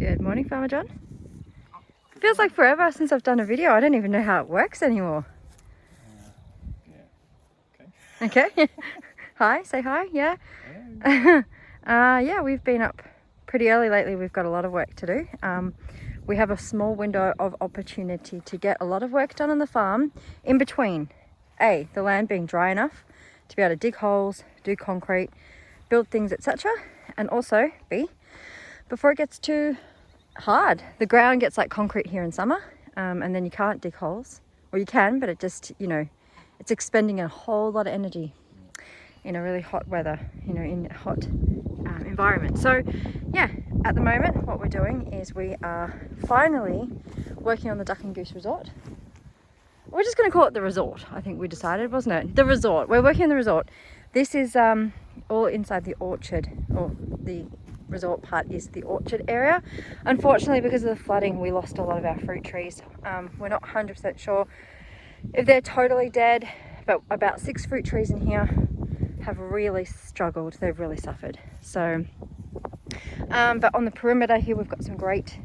Good morning, Farmer John. Feels like forever since I've done a video. I don't even know how it works anymore. Okay. Hi, say hi, yeah. Yeah, we've been up pretty early lately. We've got a lot of work to do. We have a small window of opportunity to get a lot of work done on the farm in between A, the land being dry enough to be able to dig holes, do concrete, build things, etc. And also B, before it gets too hard. The ground gets like concrete here in summer, and then you can't dig holes, or you can, but it just, it's expending a whole lot of energy in a really hot weather, in a hot environment. So yeah, at the moment what we're doing is we are finally working on the Duck and Goose Resort. We're just going to call it the resort, I think we decided, wasn't it? The resort. We're working on the resort. This is all inside the orchard, or the resort part is the orchard area. Unfortunately, because of the flooding, we lost a lot of our fruit trees. We're not 100% sure if they're totally dead, but about 6 fruit trees in here have really struggled. They've really suffered. So, but on the perimeter here, we've got some great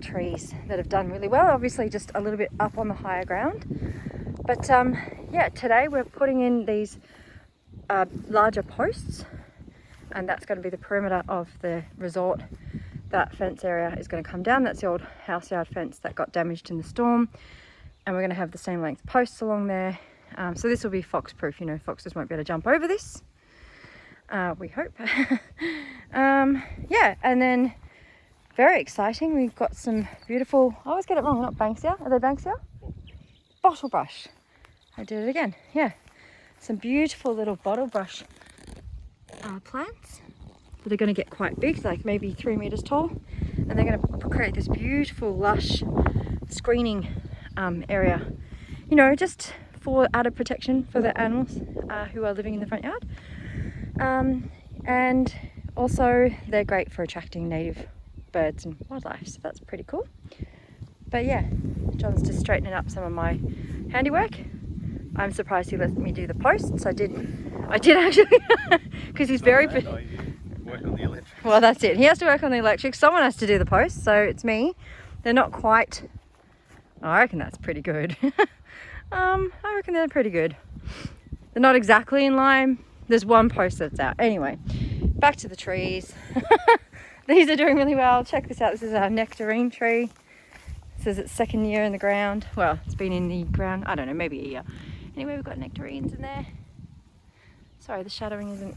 trees that have done really well. Obviously, just a little bit up on the higher ground. But yeah, today we're putting in these larger posts, and that's going to be the perimeter of the resort. That fence area is going to come down. That's the old house yard fence that got damaged in the storm, and we're going to have the same length posts along there. So this will be fox proof. Foxes won't be able to jump over this, we hope. Yeah, and then very exciting, we've got some beautiful, I always get it wrong, not Banksia, are they Banksia? Bottle brush. I did it again. Yeah, some beautiful little bottle brush plants that are going to get quite big, like maybe 3 meters tall, and they're going to create this beautiful lush screening area, just for added protection for the animals who are living in the front yard, and also they're great for attracting native birds and wildlife, so that's pretty cool. But yeah, John's just straightening up some of my handiwork. I'm surprised he let me do the posts. I did actually, because he's very work on the electric. Well, that's it. He has to work on the electric. Someone has to do the posts, so it's me. They're not quite. I reckon that's pretty good. I reckon they're pretty good. They're not exactly in line. There's one post that's out. Anyway, back to the trees. These are doing really well. Check this out. This is our nectarine tree. It says it's 2nd year in the ground. Well, it's been in the ground, I don't know, maybe a year. Anyway, we've got nectarines in there. Sorry, the shadowing isn't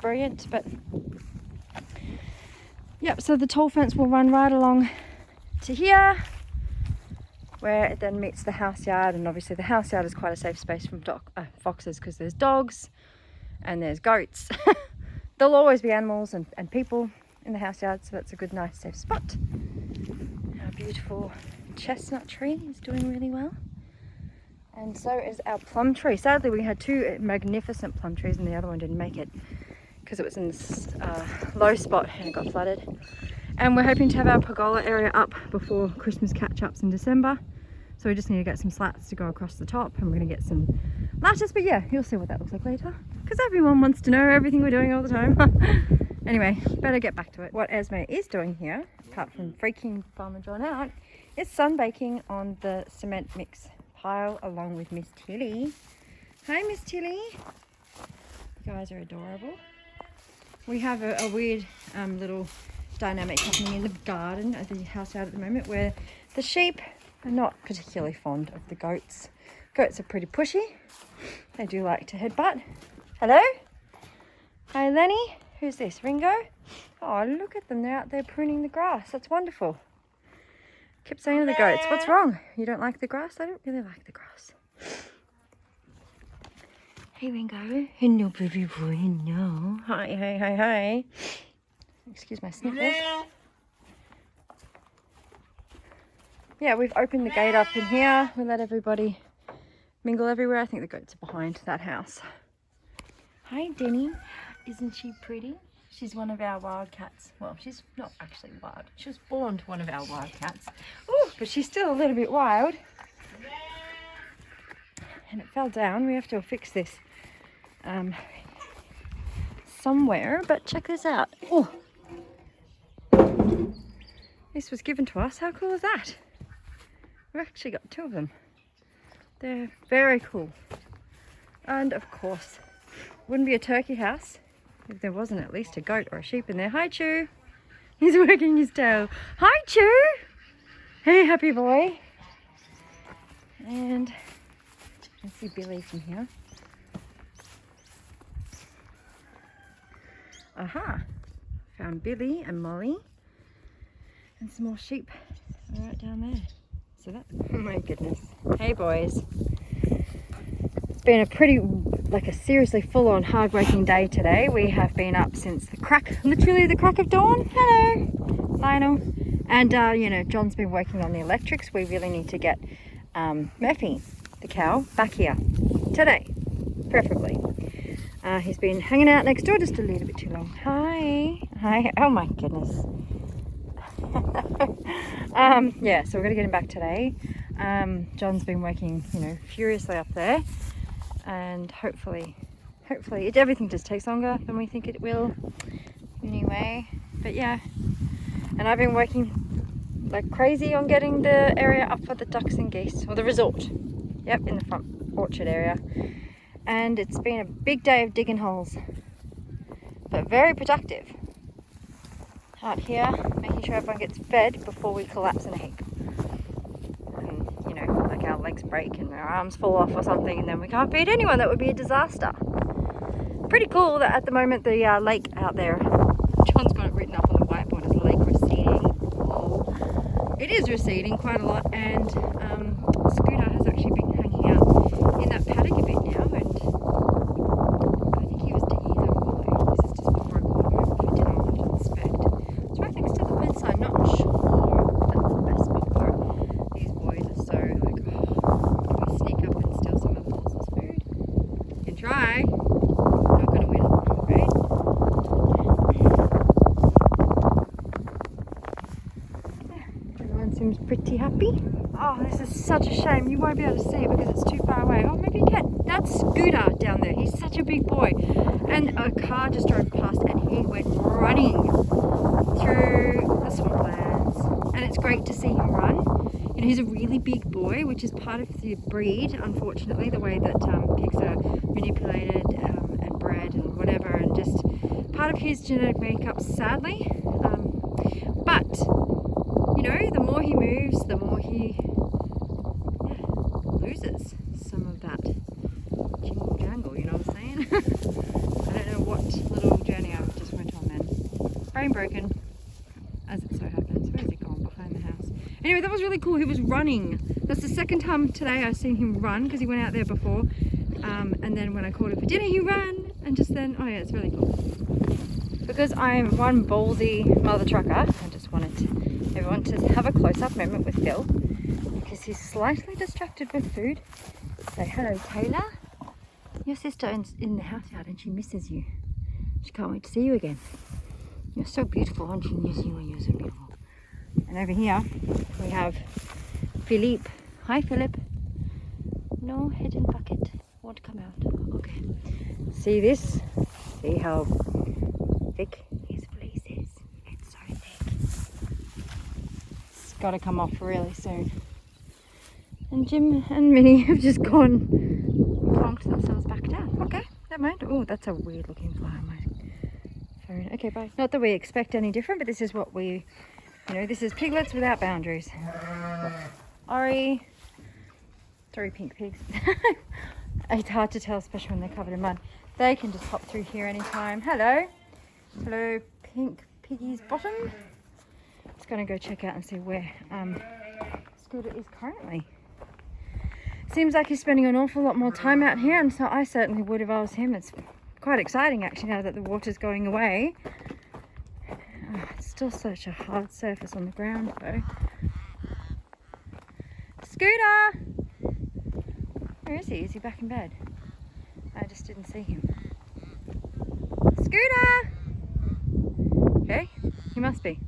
brilliant, but yep, so the tall fence will run right along to here, where it then meets the house yard. And obviously the house yard is quite a safe space from foxes, because there's dogs and there's goats. There'll always be animals and people in the house yard, so that's a good, nice, safe spot. Our beautiful chestnut tree is doing really well, and so is our plum tree. Sadly, we had 2 magnificent plum trees and the other one didn't make it because it was in this low spot and it got flooded. And we're hoping to have our pergola area up before Christmas catch-ups in December, so we just need to get some slats to go across the top, and we're going to get some lattice. But yeah, you'll see what that looks like later, because everyone wants to know everything we're doing all the time. Anyway, better get back to it. What Esme is doing here, apart from freaking Farmer John out, is sunbaking on the cement mix pile along with Miss Tilly. Hi, Miss Tilly. You guys are adorable. We have a weird little dynamic happening in the garden at the house yard at the moment, where the sheep are not particularly fond of the goats. Goats are pretty pushy. They do like to headbutt. Hello? Hi, Lenny. Who's this? Ringo? Oh, look at them. They're out there pruning the grass. That's wonderful. Keep saying to the goats, what's wrong? You don't like the grass? I don't really like the grass. Hey, Ringo. Hello, baby boy. Hello. Hi. Excuse my sniffles. Yeah, we've opened the gate up in here. We let everybody mingle everywhere. I think the goats are behind that house. Hi, Denny. Isn't she pretty? She's one of our wild cats. Well, she's not actually wild. She was born to one of our wild cats. Oh, but she's still a little bit wild. And it fell down. We have to fix this somewhere. But check this out. Oh, This was given to us. How cool is that? We've actually got 2 of them. They're very cool. And of course, wouldn't be a turkey house if there wasn't at least a goat or a sheep in there. Hi, Chew. He's wagging his tail. Hi, Chew. Hey, happy boy. And you can see Billy from here. Aha. Found Billy and Molly. And some more sheep right down there. So that, oh my goodness. Hey boys. It's been a pretty, like a seriously full-on hard-working day today. We have been up since literally the crack of dawn. Hello, Lionel. And you know, John's been working on the electrics. We really need to get Murphy, the cow, back here today, preferably. He's been hanging out next door just a little bit too long. Hi. Hi. Oh my goodness. Yeah, so we're gonna get him back today. John's been working, you know, furiously up there, and hopefully everything just takes longer than we think it will anyway. But yeah, and I've been working like crazy on getting the area up for the ducks and geese, or the resort. Yep, in the front orchard area. And it's been a big day of digging holes, but very productive. Out here, making sure everyone gets fed before we collapse in a heap. And, you know, like our legs break and our arms fall off or something, and then we can't feed anyone. That would be a disaster. Pretty cool that at the moment the lake out there, John's got it written up on the whiteboard as lake receding. Oh, it is receding quite a lot, and Scooter has actually been hanging out in that paddock a bit now, and I think he was digging his own hollow. This is just before I called him over for dinner on to inspect. It's right next to the fence. I'm not sure that's the best spot for it. These boys are so like, oh, can we sneak up and steal some of the horse's food? You can try. Not gonna win, right? Yeah, everyone seems pretty happy. Oh, this is such a shame. You won't be able to see it because it's too far away. Oh, maybe you can. That's Scooter down there. He's such a big boy. And a car just drove past and he went running through the swamplands. And it's great to see him run. You know, he's a really big boy, which is part of the breed, unfortunately, the way that pigs are manipulated and bred and whatever, and just part of his genetic makeup, sadly. But, you know, the more he moves, the more he loses some of that jingle jangle, you know what I'm saying? I don't know what little journey I just went on then. Brain broken, as it so happens. Where is he gone? Behind the house. Anyway, that was really cool. He was running. That's the second time today I've seen him run, because he went out there before. And then when I called him for dinner, he ran. And just then, oh yeah, it's really cool. Because I'm one ballsy mother trucker, I just wanted everyone to have a close-up moment with Phil, because he's slightly distracted with food. Say hello, Taylor. Your sister is in the house yard and she misses you. She can't wait to see you again. You're so beautiful, and she misses you when you're so beautiful. And over here we have Philippe. Hi, Philip. No head and bucket. Won't come out. Okay. See this? See how thick his fleece is? It's so thick. It's got to come off really soon. And Jim and Minnie have just gone plonked themselves back down. Okay, never mind. Oh, that's a weird looking fly on my phone. Okay, bye. Not that we expect any different, but this is what we, you know, this is piglets without boundaries. Ori. Sorry, pink pigs. It's hard to tell, especially when they're covered in mud. They can just hop through here anytime. Hello. Hello, pink piggy's bottom. Just gonna go check out and see where Scooter is currently. Seems like he's spending an awful lot more time out here, and so I certainly would if I was him. It's quite exciting actually now that the water's going away. It's still such a hard surface on the ground though. Scooter! Where is he? Is he back in bed? I just didn't see him. Scooter! Okay, he must be.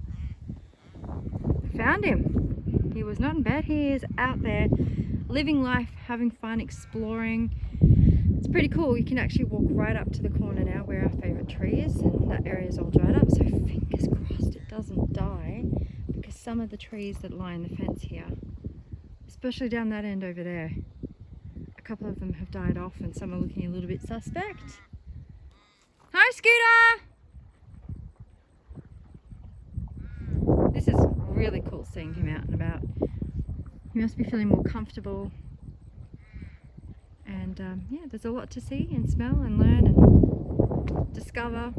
I found him. He was not in bed. He is out there living life, having fun, exploring. It's pretty cool. You can actually walk right up to the corner now where our favourite tree is, and that area is all dried up, so fingers crossed it doesn't die, because some of the trees that line the fence here, especially down that end over there. A couple of them have died off and some are looking a little bit suspect. Hi, Scooter! This is really cool seeing him out and about. He must be feeling more comfortable. And yeah, there's a lot to see and smell and learn and discover.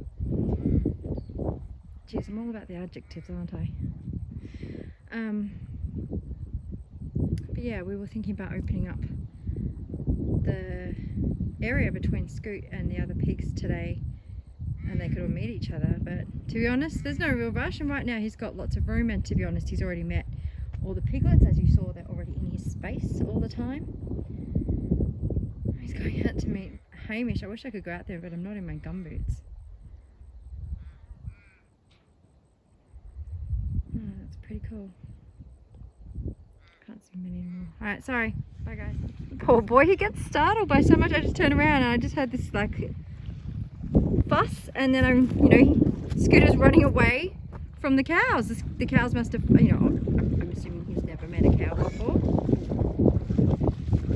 Geez, I'm all about the adjectives, aren't I? But yeah, we were thinking about opening up the area between Scoot and the other pigs today, and they could all meet each other. But to be honest, there's no real rush, and right now he's got lots of room, and to be honest, he's already met all the piglets. As you saw, they're already in his space all the time. He's going out to meet Hamish. I wish I could go out there, but I'm not in my gumboots. Oh, that's pretty cool. Can't see many anymore. Alright, sorry. Bye guys. Poor boy, he gets startled by so much. I just turned around and I just had this like fuss, and then Scooter's running away from the cows. The cows must have, I'm assuming he's never met a cow before.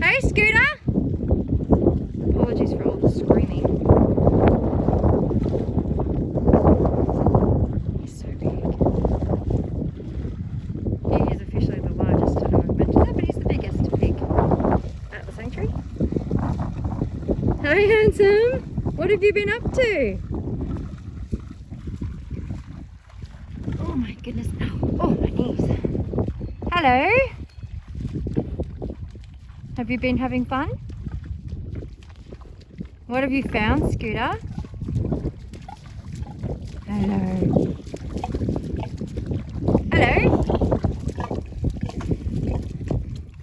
Hey Scooter! Apologies for all the screaming. He's so big. He is officially the largest. I don't know if I've mentioned that, but he's the biggest pig at the sanctuary. Hey handsome! What have you been up to? Oh my goodness. Oh, my knees. Hello? Have you been having fun? What have you found, Scooter? Hello. Hello?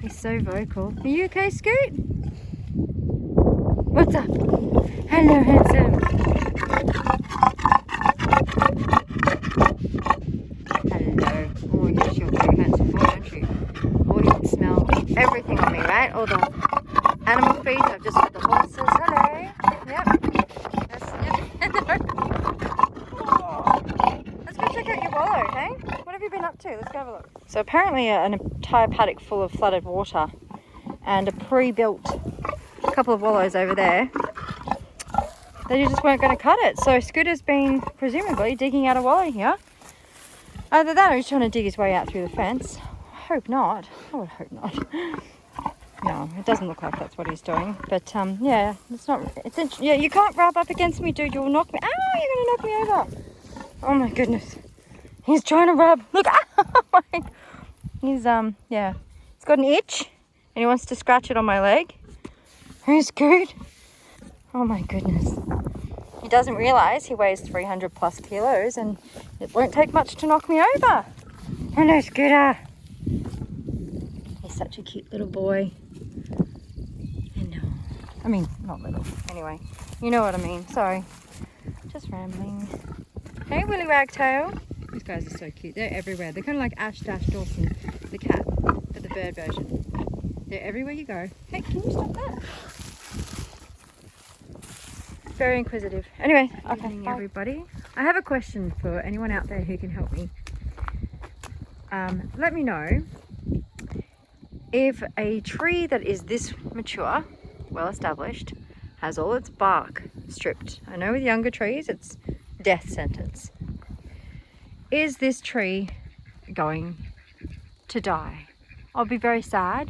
He's so vocal. Are you okay, Scoot? What's up? Hello, handsome. Hello. Oh, yes, you're very handsome boy, aren't you? Oh, you can smell everything on me, right? All the animal feed. I've just fed the horses. Hello. Yep. Let's go check out your wallow, hey? What have you been up to? Let's go have a look. So apparently an entire paddock full of flooded water and a pre-built couple of wallows over there. They just weren't going to cut it. So Scooter's been presumably digging out a wallow here. Either that or he's trying to dig his way out through the fence. I hope not. I would hope not. No, it doesn't look like that's what he's doing. But yeah, yeah, you can't rub up against me, dude. You'll knock me. Ow, you're gonna knock me over. Oh my goodness. He's trying to rub. Look. He's yeah. He's got an itch and he wants to scratch it on my leg. Who's good? Oh my goodness. He doesn't realise he weighs 300 plus kilos and it won't take much to knock me over. Hello, Scooter. He's such a cute little boy. I mean, not little. Anyway, you know what I mean. Sorry. Just rambling. Hey, Willy Wagtail. These guys are so cute. They're everywhere. They're kind of like Ash Dash Dawson, the cat, but the bird version. They're everywhere you go. Hey, can you stop that? Very inquisitive. Anyway, okay. Good evening, everybody. I have a question for anyone out there who can help me. Let me know if a tree that is this mature, well established, has all its bark stripped. I know with younger trees it's death sentence. Is this tree going to die? I'll be very sad.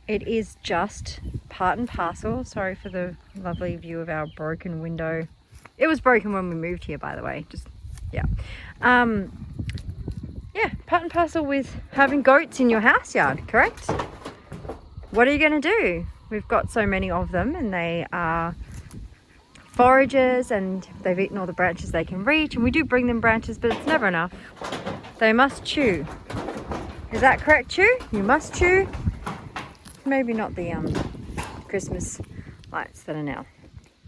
It is just part and parcel. Sorry for the lovely view of our broken window. It was broken when we moved here, by the way. Just yeah. Yeah, part and parcel with having goats in your house yard, correct? What are you going to do? We've got so many of them and they are foragers and they've eaten all the branches they can reach, and we do bring them branches, but it's never enough. They must chew. Is that correct, Chew? You must chew. Maybe not the Christmas lights that are now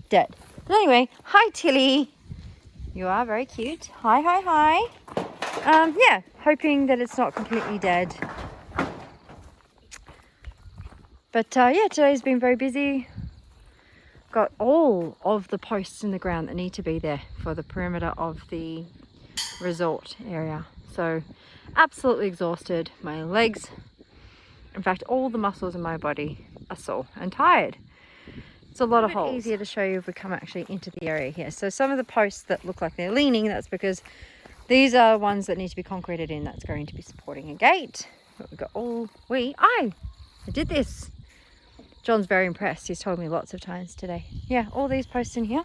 dead. But anyway, hi Tilly. You are very cute. Hi, hi, hi. Yeah, hoping that it's not completely dead. But yeah, today's been very busy. Got all of the posts in the ground that need to be there for the perimeter of the resort area. So absolutely exhausted. My legs, in fact, all the muscles in my body are sore and tired. It's a lot of holes. Easier to show you if we come actually into the area here. So some of the posts that look like they're leaning, that's because these are ones that need to be concreted in. That's going to be supporting a gate. But we've got I did this. John's very impressed. He's told me lots of times today. Yeah, all these posts in here.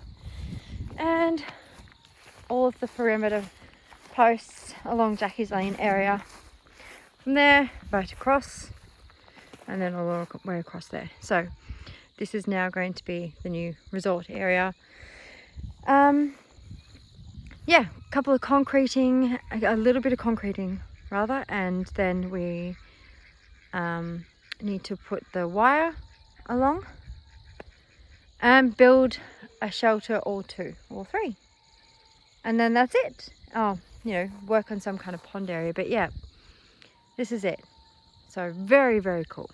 And all of the perimeter posts along Jackie's Lane area. From there, right across. And then all the way across there. So this is now going to be the new resort area. Yeah, a couple of concreting, a little bit of concreting rather, and then we need to put the wire along and build a shelter or two or three, and then that's it. Oh, you know, work on some kind of pond area, but yeah, this is it. So very, very cool.